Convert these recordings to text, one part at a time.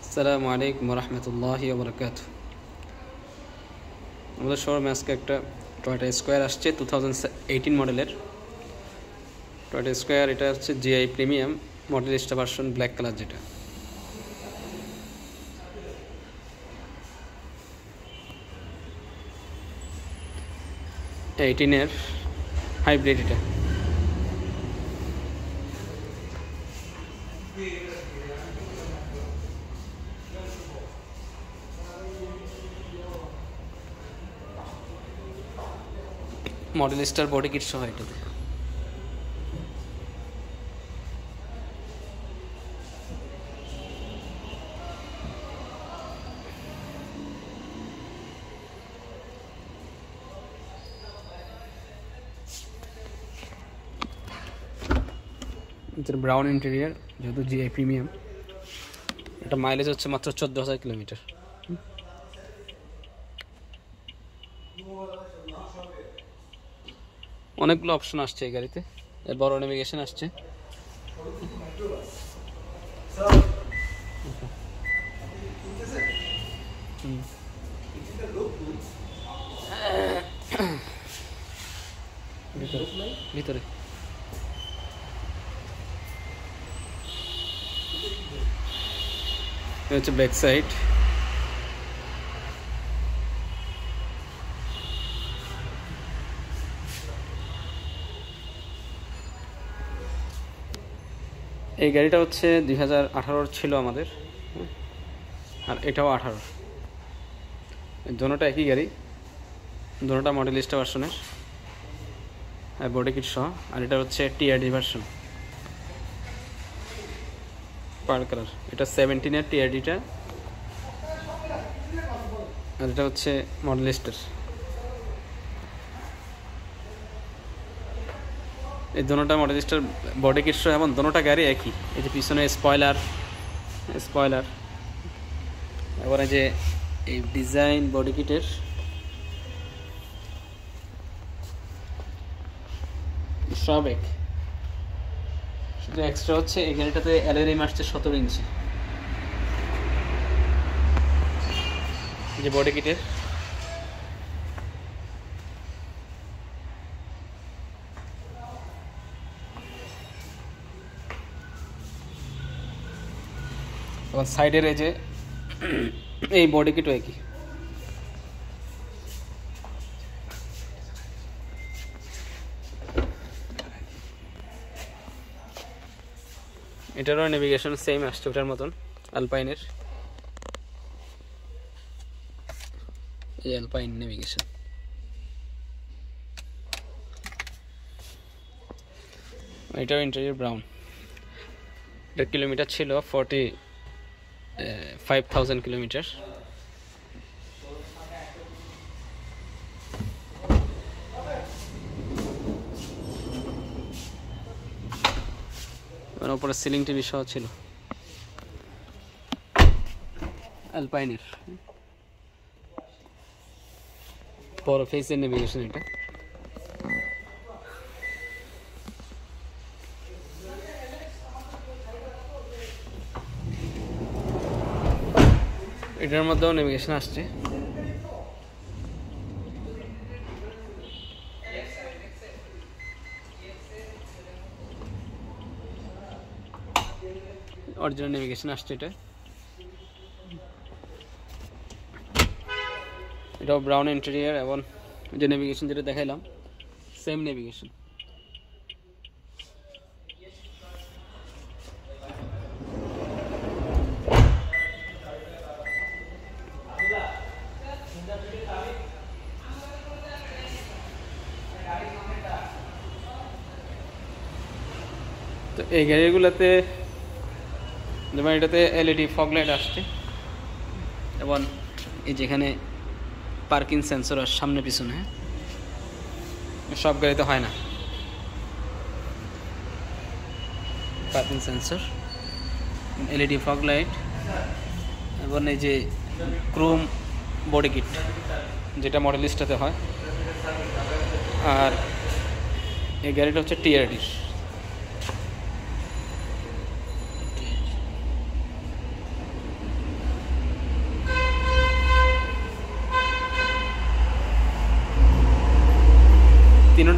আসসালামু আলাইকুম রহমতুল্লাহি ওয়া বারাকাতুহু। আমাদের শোরুমে আজকে একটা টয়োটা স্কোয়ার আসছে 2018 মডেলের টয়োটা স্কোয়ার। এটা হচ্ছে GI premium Modellista version, black colour, যেটা এইটিনের হাইব্রিড। এটা মডেলিস্টার বডি কিট সহ এটাতে। ব্রাউন ইন্টেরিয়ার, যেহেতু জিআই প্রিমিয়াম। এটা মাইলেজ হচ্ছে মাত্র 14,000 কিলোমিটার। অনেকগুলো অপশন আসছে এই গাড়িতে। এর বড় নেভিগেশন আসছে। ভিতরে হচ্ছে ব্যাক সাইড। এই গাড়িটা হচ্ছে 2018 ছিল আমাদের, আর এটাও 18। দোনোটা একই গাড়ি, দোনোটা মডেলিস্টা ভার্সনের বডি কিট সহ। আর এটা হচ্ছে টিআরডি ভার্সন, পার কালার। এটা 17-এর টিআরডিটা, আর এটা হচ্ছে মডেলিস্টার। এই দোনোটা মডেলিস্টার বডি কিট সহ, এবং দোনোটা গাড়ি একই। এই যে পিছনে স্পয়লার, এবারে যে এই ডিজাইন বডি কিটের সব এক। শুধু এক্সট্রা হচ্ছে এই গাড়িটাতে অ্যালুমিনিয়াম আসছে 17 ইঞ্চি, যে বডি কিটের। এবং সাইডের এই যে এই বডি কিটও একই। এটারও নেভিগেশন সেম আসছে ওটার মতন, আলপাইনের। এই আলপাইন নেভিগেশন। এটাও ইন্টেরিয়র ব্রাউন। এটার কিলোমিটার ছিল 45,000 কিলোমিটার। উপরে সিলিং টিভি সহ ছিল আলপাইনের। বড় ফেসের নেভিগেশন এটা। এটার মধ্যেও নেভিগেশন আসছে। অরিজিনাল নেভিগেশন আসছে এটা। এটাও ব্রাউন ইন্টেরিয়ার, এবং যে নেভিগেশন যেটা দেখাইলাম সেম নেভিগেশন। তো এই গাড়িগুলোতে যেমন এটাতে এলইডি ফগ লাইট আসছে, এবং এই যেখানে পার্কিং সেন্সর আর সামনে পিছনে, সব গাড়িতে হয় না parking sensor. LED fog light, এবং এই যে ক্রোম বডি কিট, যেটা মডেলিস্টাতে হয়। আর এই গাড়িটা হচ্ছে টিআরডির।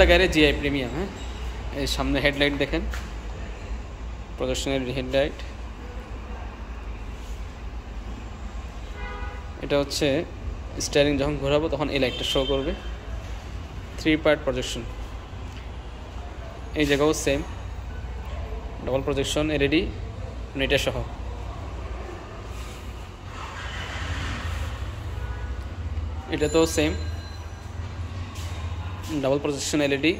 দোনোটা গাড়ি জিআই প্রিমিয়াম। হ্যাঁ, এই সামনে হেডলাইট দেখেন, প্রদর্শনের হেডলাইট। এটা হচ্ছে স্টিয়ারিং যখন ঘোরাবো তখন এই লাইটটা শো করবে। 3 পার্ট প্রজেকশন, এই জায়গাও সেম ডাবল প্রজেকশন এলইডি নেটে সহ। এটা তো সেম ডাবল প্রজেকশন এলইডি,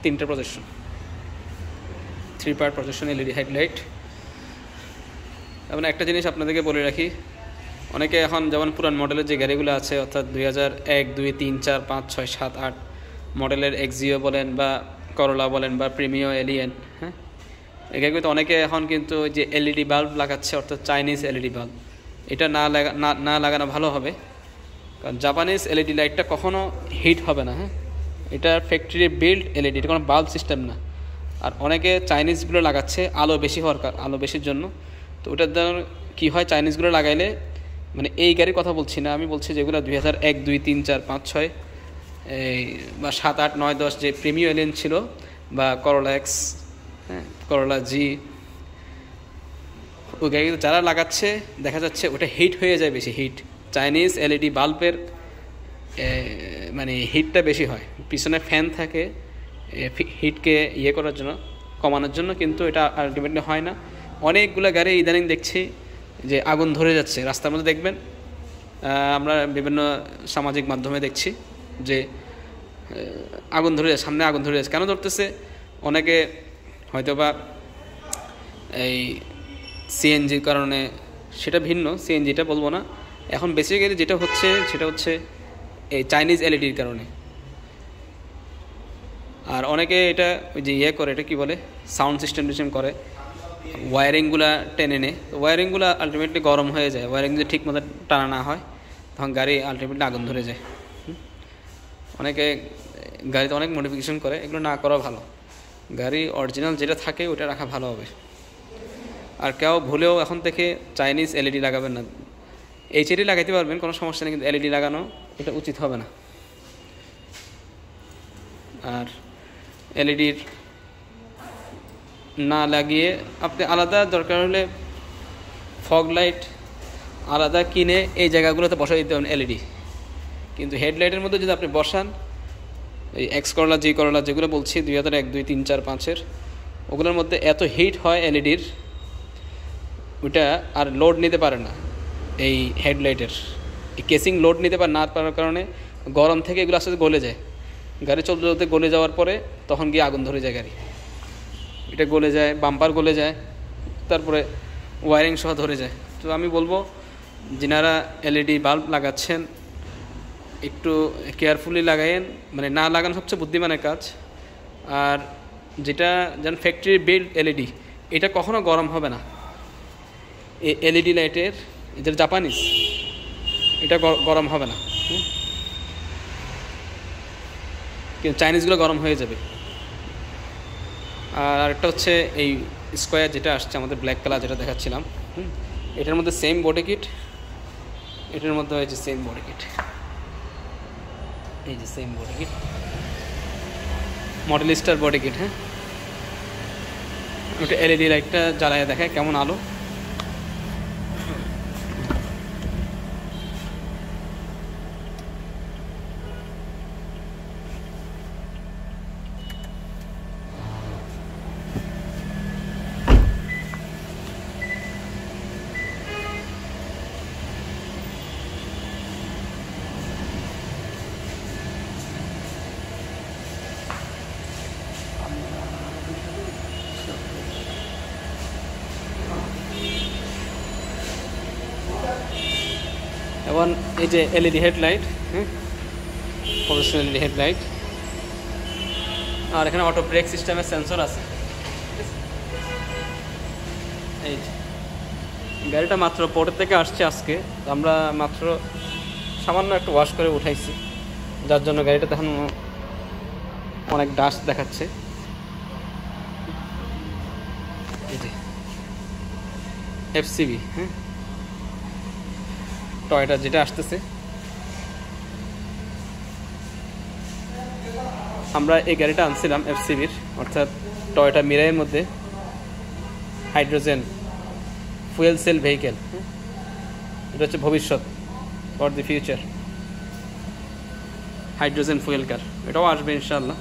3টে projection, 3 part projection LED headlight. এবং একটা জিনিস আপনাদেরকে বলে রাখি, অনেকে এখন যেমন পুরান মডেলের যে গাড়িগুলো আছে অর্থাৎ 2001, 2, 3, 4, 5, 6, 7, 8 মডেলের এক্সিও বলেন বা করোলা বলেন বা প্রিমিও এলিয়েন, হ্যাঁ, এই গাড়িগুলোতে অনেকে এখন কিন্তু যে এলইডি বাল্ব লাগাচ্ছে অর্থাৎ চাইনিজ এলইডি বাল্ব। এটা না লাগানো ভালো হবে, কারণ জাপানিজ এলইডি লাইটটা কখনও হিট হবে না। হ্যাঁ, এটা ফ্যাক্টরি বিল্ড এলইডি, এটা কোনো বাল্ব সিস্টেম না। আর অনেকে চাইনিজগুলো লাগাচ্ছে আলো বেশি হওয়ার আলো বেশির জন্য। তো ওটার দ্বারা কী হয়, চাইনিজগুলো লাগাইলে, মানে এই গাড়ির কথা বলছি না, আমি বলছি যেগুলো 2001, 2, 3, 4, 5, 6 বা 7, 8, 9, 10 যে প্রিমিও এলিয়েন ছিল বা করোলা এক্স, হ্যাঁ, করোলা জি, ওই গাড়িগুলো যারা লাগাচ্ছে দেখা যাচ্ছে ওটা হিট হয়ে যায় বেশি। হিট চাইনিজ এলইডি বাল্বের মানে হিটটা বেশি হয়, পিছনে ফ্যান থাকে হিটকে করার জন্য, কমানোর জন্য, কিন্তু এটা আলটিমেটলি হয় না। অনেকগুলো গাড়ি ইদানিং দেখছি যে আগুন ধরে যাচ্ছে রাস্তার মধ্যে, দেখবেন আমরা বিভিন্ন সামাজিক মাধ্যমে দেখছি যে আগুন ধরে যাচ্ছে, সামনে আগুন ধরে যাচ্ছে। কেন ধরতেছে? অনেকে হয়তোবা এই সিএনজির কারণে, সেটা ভিন্ন, সিএনজিটা বলবো না এখন। বেসিক্যালি যেটা হচ্ছে সেটা হচ্ছে এই চাইনিজ এলইডির কারণে। আর অনেকে এটা ওই যে করে, এটা কী বলে, সাউন্ড সিস্টেম করে, ওয়ারিংগুলো টেনে নেয়। তো ওয়ারিংগুলো আলটিমেটলি গরম হয়ে যায়, ওয়ারিং যদি ঠিক মতো টানা না হয় তখন গাড়ি আলটিমেটলি আগুন ধরে যায়। অনেকে গাড়িতে অনেক মডিফিকেশন করে, এগুলো না করা ভালো। গাড়ি অরিজিনাল যেটা থাকে ওটা রাখা ভালো হবে। আর কেউ ভুলেও এখন থেকে চাইনিজ এলইডি লাগাবেন না। এইচএডি লাগাইতে পারবেন, কোনো সমস্যা নেই, কিন্তু এলইডি লাগানো এটা উচিত হবে না। আর এলইডির না লাগিয়ে আপনি আলাদা দরকার হলে ফগ লাইট আলাদা কিনে এই জায়গাগুলোতে বসাই দিতে পারেন এলইডি। কিন্তু হেডলাইটের মধ্যে যদি আপনি বসান, এই এক্স করলা, জি করলা যেগুলো বলছি 2001, 2, 3, 4, 5-এর, ওগুলোর মধ্যে এত হিট হয় এলইডির, ওটা আর লোড নিতে পারে না। এই হেডলাইটের কেসিং লোড নিতে না পারার কারণে গরম থেকে এগুলো আস্তে আস্তে গলে যায়। গাড়ি চলতে চলতে গলে যাওয়ার পরে তখন গিয়ে আগুন ধরে যায় গাড়ি। এটা গলে যায়, বাম্পার গলে যায়, তারপরে ওয়ারিং সহ ধরে যায়। তো আমি বলবো যিনারা এলইডি বাল্ব লাগাচ্ছেন একটু কেয়ারফুলি লাগায়েন, মানে না লাগানো সবচেয়ে বুদ্ধিমানের কাজ। আর যেটা যেন ফ্যাক্টরি বিল্ড এলইডি, এটা কখনো গরম হবে না। এই এলইডি লাইটের যেটা জাপানিজ, এটা গরম হবে না, কিন্তু চাইনিজগুলো গরম হয়ে যাবে। আর আরেকটা হচ্ছে এই স্কোয়ার যেটা আসছে আমাদের ব্ল্যাক কালার যেটা দেখাচ্ছিলাম, এটার মধ্যে সেম বডি কিট, এটার মধ্যে হয়েছে সেম বডি কিট, এই যে same body kit, Modellista body kit. হ্যাঁ, ওটা এলইডি লাইটটা জ্বালায় দেখায় কেমন আলো। এবং এই যে LED headlight, professional LED headlight. আর এখানে অটো ব্রেক সিস্টেমের সেন্সর আছে। এই গাড়িটা মাত্র পোর্ট থেকে আসছে আজকে, আমরা মাত্র সামান্য একটু ওয়াশ করে উঠাইছি, যার জন্য গাড়িটা এখন অনেক ডাস্ট দেখাচ্ছে। এই যে এফসিবি, টয়টা যেটা আসতেছে, আমরা এই গাড়িটা আনছিলাম এফসিবির, অর্থাৎ টয়োটা মিরাইয়ের মধ্যে হাইড্রোজেন ফুয়েল সেল ভেহিকেল। এটা হচ্ছে ভবিষ্যৎ, for the future, hydrogen fuel car. এটাও আসবে ইনশাআল্লাহ।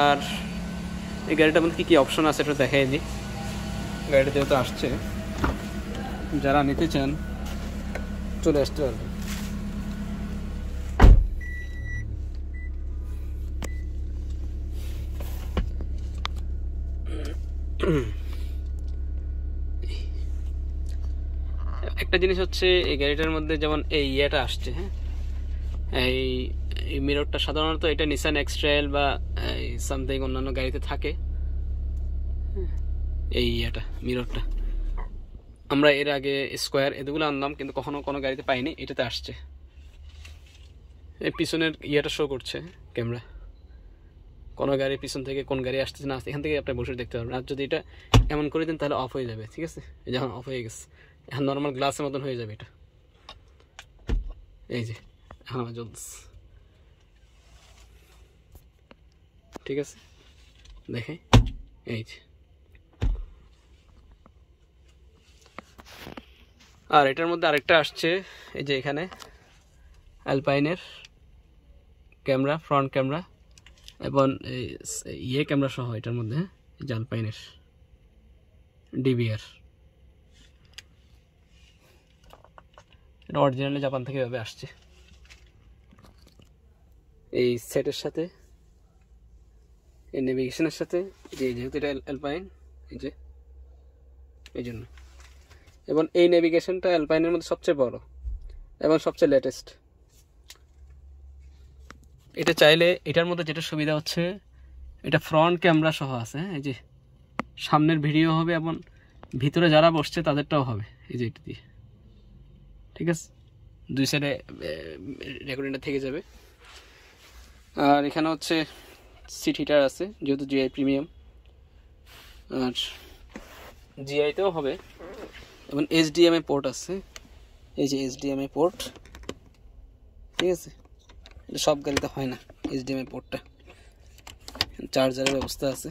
আর এই গাড়িটার মধ্যে কী কী অপশন আছে এটা দেখাই দিই। গাড়িটা যেহেতু আসছে, যারা নিতে চান চলে আসতে পারবেন। একটা জিনিস হচ্ছে এই গাড়িটার মধ্যে যেমন এই ইয়েটা আসছে, হ্যাঁ, এই মিররটা সাধারণত এটা নিসান এক্সট্রাইল বা সামথিং অন্যান্য গাড়িতে থাকে। এই ইয়েটা মিররটা আমরা এর আগে স্কোয়ার এগুলো আনলাম, কিন্তু কখনো কোনো গাড়িতে পাইনি, এটাতে আসছে। এই পিছনের ইয়েটা শো করছে ক্যামেরা, কোনো গাড়ি পিছন থেকে কোন গাড়ি আসতেছে না আসছে এখান থেকে আপনি বসে দেখতে পারবেন। আর যদি এটা এমন করে দেন তাহলে অফ হয়ে যাবে, ঠিক আছে? যখন অফ হয়ে গেছে এখন নর্মাল গ্লাসের মতন হয়ে যাবে এটা। এই যে এখন আমার জ্বলছে, ঠিক আছে, দেখে এই যে। আর এটার মধ্যে আরেকটা আসছে, এই যে এখানে অ্যালপাইনের ক্যামেরা, ফ্রন্ট ক্যামেরা এবং ইয়ে ক্যামেরা সহ এটার মধ্যে, এই যে অ্যালপাইনের ডিবিআর। এটা অরিজিনালি জাপান থেকে এভাবে আসছে এই সেটের সাথে, এই নেভিগেশনের সাথে। যেহেতু এটা অ্যালপাইন, এই যে এই জন্য। এবং এই নেভিগেশনটা অ্যালপাইনের মধ্যে সবচেয়ে বড় এবং সবচেয়ে লেটেস্ট। এটা চাইলে এটার মধ্যে যেটা সুবিধা হচ্ছে, এটা ফ্রন্ট ক্যামেরা সহ আছে, এই যে সামনের ভিডিও হবে এবং ভিতরে যারা বসছে তাদেরটাও হবে, এই যে এটা দিয়ে, ঠিক আছে? দুই সাইডে রেকর্ডিংটা থেকে যাবে। আর এখানে হচ্ছে সিট হিটার আছে, যেহেতু জিআই প্রিমিয়াম, আর জিআইতেও হবে। এবং এইচডিএমআই পোর্ট আছে, এই যে এইচডিএমআই পোর্ট, ঠিক আছে? এটা সব গাড়িতে হয় না এইচডিএমআই পোর্টটা। চার্জারের ব্যবস্থা আছে।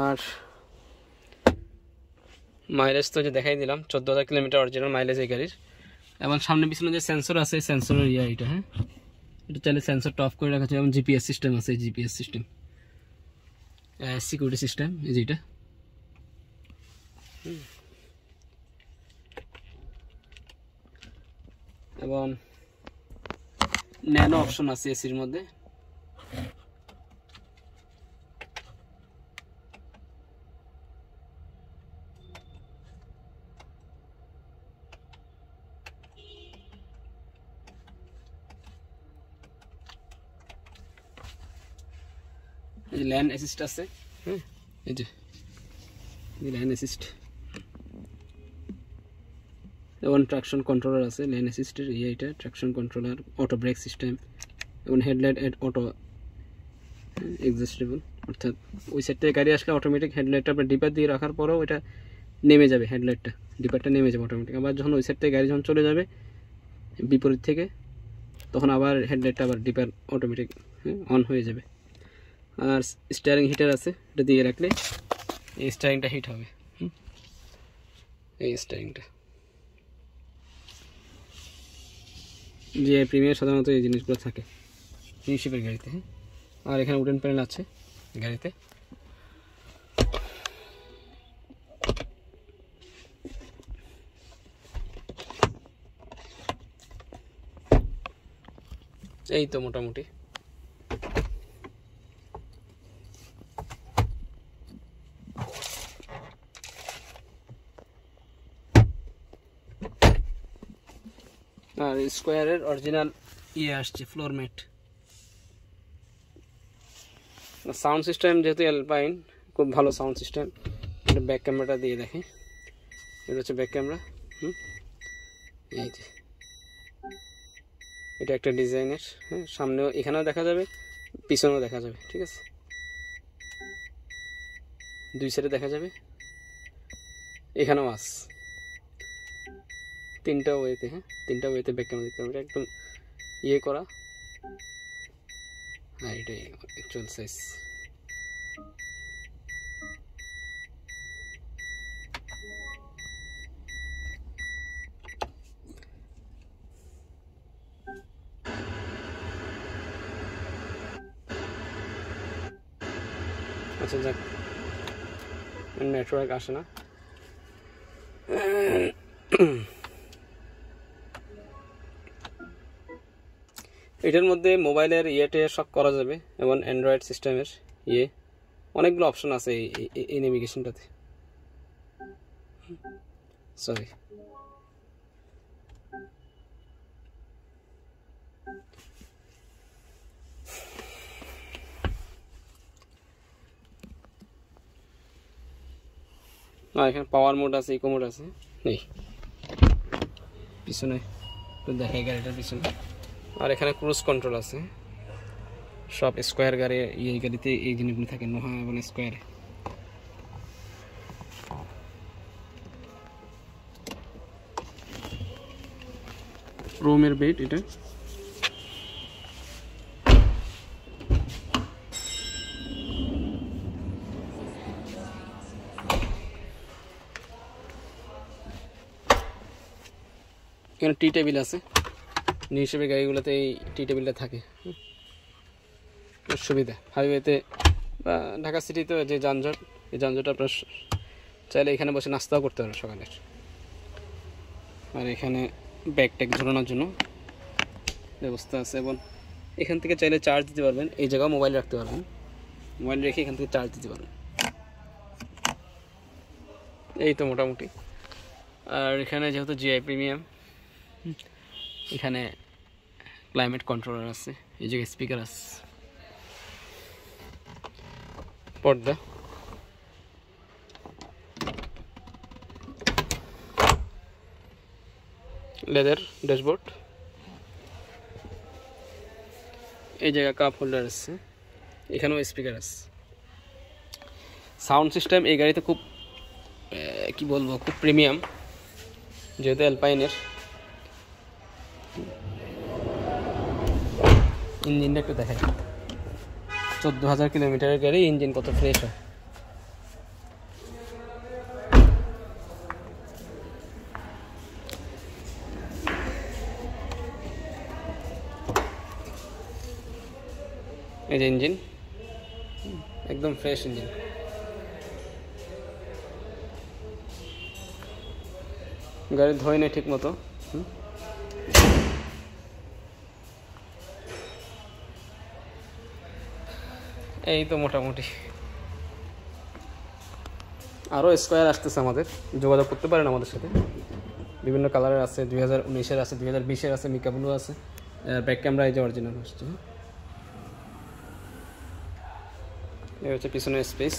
আর মাইলেজ তো যে দেখাই দিলাম, 14,000 কিলোমিটার অরিজিনাল মাইলেজ এই গাড়ির। এবং সামনে পিছনে যে সেন্সর আছে, সেন্সরের এটা, হ্যাঁ, এটা চাইলে সেন্সরটা অফ করে রাখা যায়। এবং জিপিএস সিস্টেম আছে, জিপিএস সিস্টেম, সিকিউরিটি সিস্টেম, এই যে এটা। এবং ন্যানো অপশন আছে এসির মধ্যে। ল্যান্ড অ্যাসিস্ট আছে, হ্যাঁ, এই যে ল্যান্ড অ্যাসিস্ট। এবং ট্রাকশন কন্ট্রোলার আছে, ল্যান্ড অ্যাসিস্টের এটা traction controller, auto brake system এবং হেডলাইট অটো এডজাস্টেবল। অর্থাৎ ওই সাইড থেকে গাড়ি আসলে অটোমেটিক হেডলাইটটা আপনার ডিপার দিয়ে রাখার পরেও এটা নেমে যাবে, হেডলাইটটা ডিপারটা নেমে যাবে অটোমেটিক। আবার যখন ওই সাইড থেকে গাড়ি যখন চলে যাবে বিপরীত থেকে, তখন আবার হেডলাইটটা আবার ডিপার অটোমেটিক অন হয়ে যাবে। আর স্টিয়ারিং হিটার আছে, এটা দিয়ে রাখলে এই স্টিয়ারিংটা হিট হবে, এই স্টিয়ারিংটা। যে প্রিমিয়ার সাধারণত এই জিনিসগুলো থাকে ইউশিপের গাড়িতে, হ্যাঁ। আর এখানে উডেন প্যানেল আছে গাড়িতে। এই তো মোটামুটি। আর স্কোয়ারের অরিজিনাল আসছে ফ্লোর ম্যাট। সাউন্ড সিস্টেম যেহেতু অ্যালপাইন, খুব ভালো সাউন্ড সিস্টেম। এটা ব্যাক ক্যামেরাটা দিয়ে দেখে, এটা হচ্ছে ব্যাক ক্যামেরা, এই যে এটা একটা ডিজাইনের, হ্যাঁ, সামনেও এখানেও দেখা যাবে, পিছনেও দেখা যাবে, ঠিক আছে? দুই সাইডে দেখা যাবে, এখানেও আছে। তিনটা ওয়েতে, হ্যাঁ তিনটা ওয়েতে ব্যাক ক্যামেরা দেখতে হবে, একদম ইয়ে করা। হ্যাঁ এটাই অ্যাকচুয়াল সাইজ। আচ্ছা যাক, নেটওয়ার্ক আসে না। এটার মধ্যে মোবাইলের ইয়েটে সব করা যাবে, এবং অ্যান্ড্রয়েড সিস্টেমের ইয়ে অনেকগুলো অপশন আছে এই নেভিগেশনটাতে। সরি, না এখানে পাওয়ার মোড আছে, ইকো মোড আছে, নেই পিছনে তো দেখাই গাড়িটার পিছনে। আর এখানে ক্রুজ কন্ট্রোল আছে, সব স্কোয়ার গাড়ি, এই গাড়িতে এই জিনিসগুলো থাকে, নোহা এবং স্কোয়ারে। রোমের বেড এটা, এখানে টি টেবিল আছে, নিউ শেপের গাড়িগুলোতে এই টি টেবিলটা থাকে, সুবিধা। হাইওয়েতে বা ঢাকা সিটিতে যে যানজট, এই যানজট আপনার চাইলে এখানে বসে নাস্তাও করতে পারবেন সকালের। আর এখানে ব্যাগ ট্যাগ ঝোলানোর জন্য ব্যবস্থা আছে, এবং এখান থেকে চাইলে চার্জ দিতে পারবেন, এই জায়গাও মোবাইল রাখতে পারবেন, মোবাইল রেখে এখান থেকে চার্জ দিতে পারবেন। এই তো মোটামুটি। আর এখানে যেহেতু জিআই প্রিমিয়াম, এখানে ক্লাইমেট কন্ট্রোলার আছে, এই জায়গায় স্পিকার আছে, পর্দা, লেদার ড্যাশবোর্ড, এই জায়গায় কাপ হোল্ডার আছে, এখানেও স্পিকার আছে। সাউন্ড সিস্টেম এই গাড়িতে খুব কি বলবো, খুব প্রিমিয়াম, যেহেতু অ্যালপাইনের। ইঞ্জিনটা একটু দেখাই, 14,000 কিলোমিটারের গাড়ি, ইঞ্জিন কত ফ্রেশ হয়। এই যে ইঞ্জিন, একদম ফ্রেশ ইঞ্জিন। গাড়ি ধোয় নেই ঠিক মতো। এই তো মোটামুটি। আরও স্কোয়ার আসতেছে, আমাদের যোগাযোগ করতে পারেন আমাদের সাথে, বিভিন্ন কালারের আছে, 2019-এর আছে, 2020-এর আছে, মিকা ব্লু আছে। ব্যাক ক্যামেরা এই যে অরিজিনাল আসছে। এই হচ্ছে পিছনের স্পেস।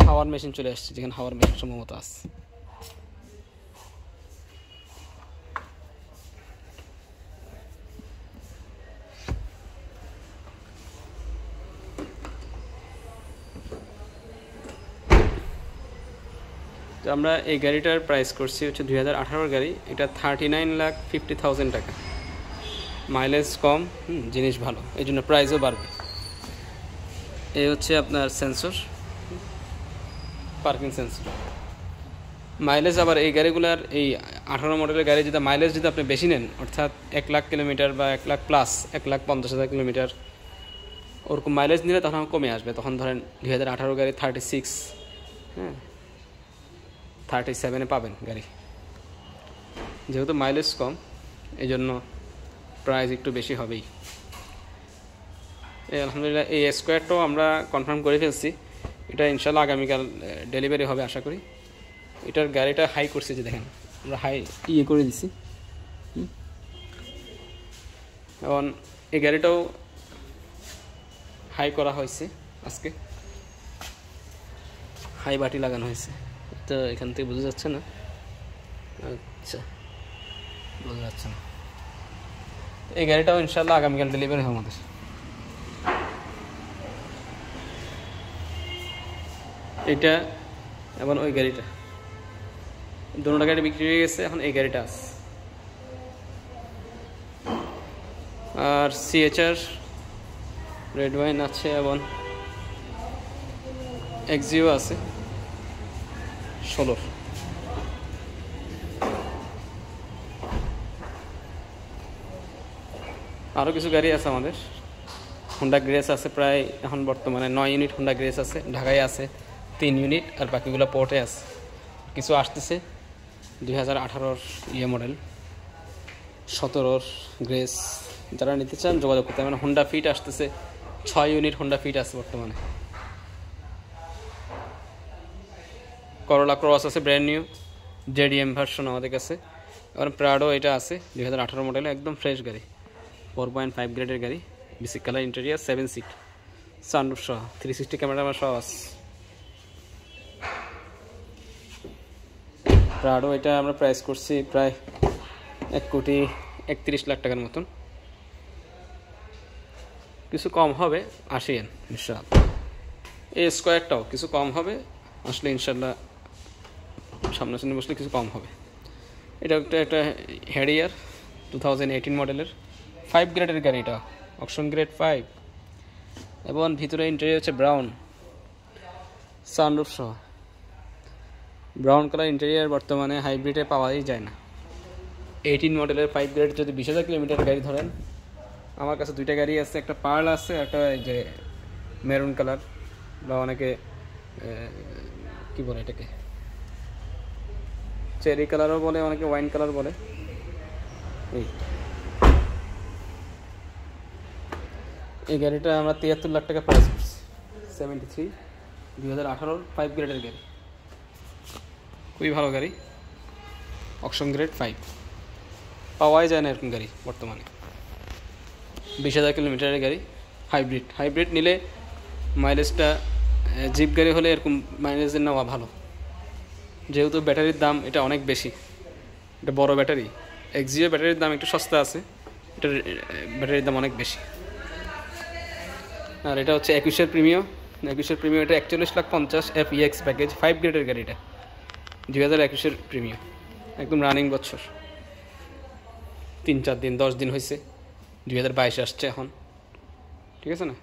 হাওয়ার মেশিন চলে আসছে, যেখানে হাওয়ার মেশিন সম্ভবত আছে। তো আমরা এই গাড়িটার প্রাইস করছি হচ্ছে 2018 গাড়ি, এটা 39,50,000 টাকা। মাইলেজ কম, জিনিস ভালো, এই জন্য প্রাইসও বাড়বে। এই হচ্ছে আপনার সেন্সর, পার্কিং সেন্সর। মাইলেজ আবার এই গাড়িগুলার, এই 18 মডেলের গাড়ি যদি মাইলেজ যদি আপনি বেশি নেন, অর্থাৎ 1 লাখ কিলোমিটার বা 1 লাখ প্লাস, 1,50,000 কিলোমিটার ওরকম মাইলেজ নিলে তখন কমে আসবে। তখন ধরেন 2018 গাড়ি 36, হ্যাঁ 37-এ পাবেন গাড়ি। যেহেতু মাইলেজ কম, এই জন্য প্রাইস একটু বেশি হবেই। আলহামদুলিল্লাহ এই স্কোয়ারটাও আমরা কনফার্ম করে ফেলছি, এটা ইনশাল্লাহ আগামীকাল ডেলিভারি হবে আশা করি। এটার গাড়িটা হাই করছে, যে দেখেন আমরা হাই ইয়ে করে দিছি, এবং এই গাড়িটাও হাই করা হয়েছে, আজকে হাই বাটি লাগানো হয়েছে। তো এখান থেকে বোঝা যাচ্ছে না, আচ্ছা বোঝা যাচ্ছে না। এই গাড়িটাও ইনশাল্লাহ আগামীকাল ডেলিভারি হবে আমাদের। এটা এবং ওই গাড়িটা, দুটো গাড়ি বিক্রি হয়ে গেছে, এখন এই গাড়িটা আছে। আর সিএচআর রেড ওয়াইন আছে এবং এক্সিও আছে 16। আরও কিছু গাড়ি আছে আমাদের। হোন্ডা গ্রেস আছে প্রায় এখন বর্তমানে 9 ইউনিট হোন্ডা গ্রেস আছে, ঢাকায় আছে 3 ইউনিট, আর বাকিগুলো পোর্টে আছে। কিছু আসতেছে 2018 মডেল, 17 গ্রেস। যারা নিতে চান যোগাযোগ করতে হবে। হোন্ডা ফিট আসতেছে 6 ইউনিট হোন্ডা ফিট আছে বর্তমানে। করোলা ক্রস আছে ব্র্যান্ড নিউ, জেডিএম ভার্সন আমাদের কাছে। এবং প্রাডো এটা আছে 2018 মডেলে, একদম ফ্রেশ গাড়ি, 4.5 গ্রেডের গাড়ি, basic colour interior, 7 seat, sunroof সহ, 360 ক্যামেরা সহ আছে। প্রাডো এটা আমরা প্রাইস করছি প্রায় 1,31,00,000 টাকার মতন। কিছু কম হবে, আসেন ইনশাআল্লাহ। এই স্কোয়ারটাও কিছু কম হবে, আসলে ইনশাআল্লাহ সামনাসামনি বসলে কিছু কম হবে। এটা একটা হ্যারিয়ার 2018 মডেলের 5 গ্রেডের গাড়ি, এটা অকশন গ্রেড 5, এবং ভিতরে ইন্টেরিয়র হচ্ছে ব্রাউন, সানরুফ সহ। ব্রাউন কালার ইন্টেরিয়র বর্তমানে হাইব্রিডে পাওয়াই যায় না। 18 মডেলের 5 গ্রেড যদি 20,000 কিলোমিটার গাড়ি ধরেন, আমার কাছে দুইটা গাড়ি আছে, একটা পার্ল আছে, একটা যে মেরুন কালার, বা অনেকে কি বলে এটাকে চেরি কালারও বলে, অনেকে ওয়াইন কালার বলে। এই গাড়িটা আমরা 73 লাখ টাকা প্রাইস করছি, 73, 2018 5 গ্রেডের গাড়ি, খুবই ভালো গাড়ি, অকশন গ্রেড 5, পাওয়াই যায় না এরকম গাড়ি বর্তমানে। 20,000 কিলোমিটারের গাড়ি, হাইব্রিড নিলে মাইলেজটা, জিপ গাড়ি হলে এরকম মাইলেজের নেওয়া ভালো, যেহেতু ব্যাটারির দাম এটা অনেক বেশি, এটা বড় ব্যাটারি। এক্সিও ব্যাটারির দাম একটু সস্তা আছে, এটার ব্যাটারির দাম অনেক বেশি। আর এটা হচ্ছে 21 প্রিমিয়াম, এটা 41,50,000 FEX প্যাকেজ, 5 গ্রেডের গাড়িটা, 2021 প্রিমিয়াম, একদম রানিং বছর, 3-4 দিন 10 দিন হয়েছে, 2022 আসছে এখন, ঠিক আছে না।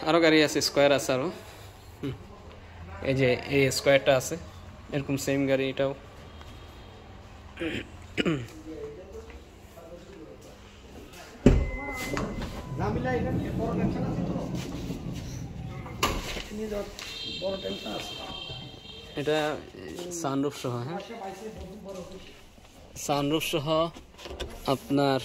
আরও গাড়ি আছে, স্কোয়ার আছে আরও, এই যে এই স্কোয়ারটা আছে, এরকম সেম গাড়ি এটাও। এটা সানরুফ সহ, হ্যাঁ সানরুফ সহ আপনার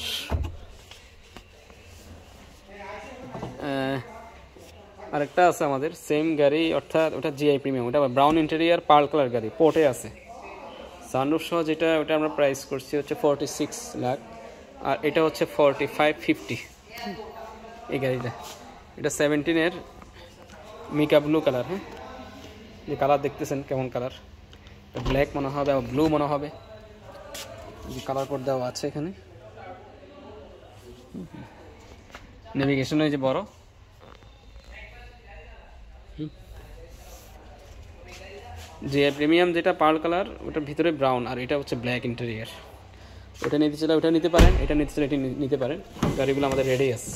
আরেকটা আছে আমাদের সেম গাড়ি, অর্থাৎ ওটা জিআই প্রিমিয়াম, ওটা ব্রাউন ইন্টেরিয়ার পার্ল কালার গাড়ি, পোর্টে আছে সানরুফ সহ, যেটা ওটা আমরা প্রাইস করছি হচ্ছে 46 লাখ, আর এটা হচ্ছে 45-50 এই গাড়িটা। এটা 17-এর মিকা ব্লু কালার, হ্যাঁ যে কালার দেখতেছেন কেমন কালার, ব্ল্যাক মনে হবে, ব্লু মনে হবে, যে কালার কোড দেওয়া আছে এখানে, নেভিগেশন এই যে বড়। যে প্রিমিয়াম যেটা পার্ল কালার, ওটার ভিতরে ব্রাউন, আর এটা হচ্ছে ব্ল্যাক ইন্টেরিয়ার। ওটা নিতে চাইলে ওটা নিতে পারেন, এটা নিতে চাইলে এটি নিতে পারেন, গাড়িগুলো আমাদের রেডি আছে।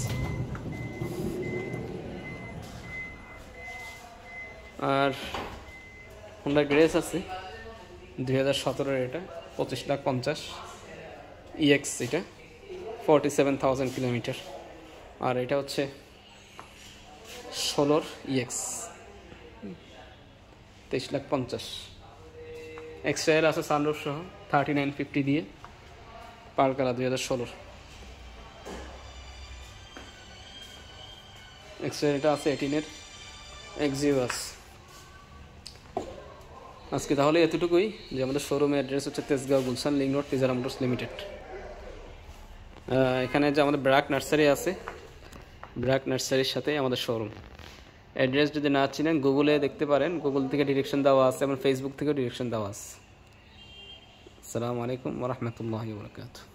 আর হোন্ডা গ্রেস আছে 2017-এর, এটা 25,50,000 EX, এটা 47,000 কিলোমিটার, আর এটা হচ্ছে 16 EX, 23,50,000। এক্সট্রা আছে সানরুফ সহ 3950 দিয়ে, পার্ল কালার 2016। এক্সট্রা এটা আছে 18-এর এক্সিও আছে। আজকে তাহলে এতটুকুই, যে আমাদের শোরুমের অ্যাড্রেস হচ্ছে Tejgaon Gulshan link road, Tijara Motors Limited. এখানে যে আমাদের ব্র্যাক নার্সারি আছে, ব্র্যাক নার্সারির সাথে আমাদের শোরুম। অ্যাড্রেস যদি না চিনেন গুগলে দেখতে পারেন, গুগল থেকে ডিরেকশন দেওয়া আছে, এবং ফেসবুক থেকেও ডিরেকশন দেওয়া আছে। আসসালামু আলাইকুম ওয়া রাহমাতুল্লাহি ওয়া বারাকাতুহু।